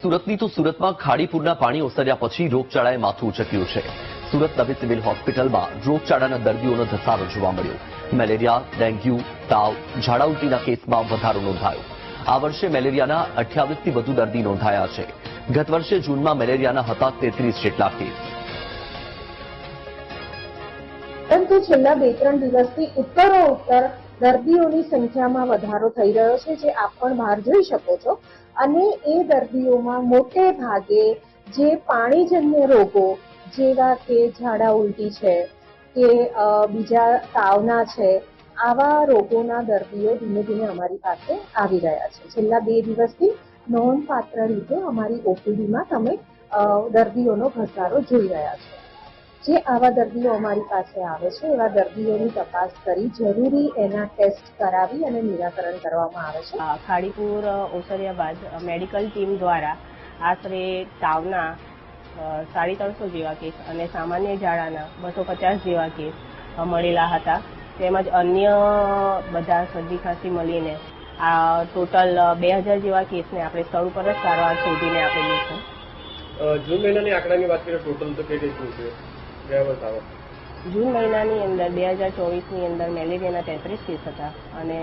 સુરતની તો સુરતમાં ખાડીપુરના પાણી ઓસર્યા પછી રોગચાળાએ માથું ઉચક્યું છે। સુરત નવી સિવિલ હોસ્પિટલમાં રોગચાળાના દર્દીઓનો ધસારો જોવા મળ્યો। મેલેરિયા, ડેન્ગ્યુ, તાવ, ઝાડા ઉલટીના કેસમાં વધારો નોંધાયો। આ વર્ષે મેલેરિયાના 28થી વધુ દર્દી નોંધાયા છે। ગત વર્ષે જૂનમાં મેલેરિયાના હતા 33 જેટલા કેસ। પરંતુ છેલ્લા 2-3 દિવસથી ઉત્તરોત્તર દર્દીઓની સંખ્યામાં વધારો થઈ રહ્યો છે, જે આપ પણ બહાર જોઈ શકો છો। અને એ દર્દીઓમાં મોટે ભાગે જે પાણીજન્ય રોગો જેવા કે ઝાડા ઉલટી છે કે બીજા તાવના છે, આવા રોગોના દર્દીઓ ધીમે ધીમે અમારી પાસે આવી રહ્યા છે। છેલ્લા 2 દિવસથી નોંધપાત્ર રીતે અમારી ઓપીડીમાં તમે દર્દીઓનો ઘસારો જોઈ રહ્યા છો। જે આવા દર્દીઓ અમારી પાસે આવે છે એવા દર્દીઓની તપાસ કરી જરૂરી એના ટેસ્ટ કરાવી અને નિરાકરણ કરવામાં આવે છે। ખાડીપુર ઓસર્યા બાદ મેડિકલ ટીમ દ્વારા આશરે તાવના 350 જેવા કેસ અને સામાન્ય ઝાડાના 250 જેવા કેસ મળેલા હતા। તેમજ અન્ય બધા શરદી ખાંસી મળીને આ ટોટલ 2000 જેવા કેસને આપણે સ્થળ ઉપર જ સારવાર શોધીને આપેલી છે। જૂન મહિનાની આંકડાની વાત કરીએ ટોટલ તો કેટલી છે? જૂન મહિનાની અંદર 2024ની અંદર મેલેરિયાના 33 કેસ હતા અને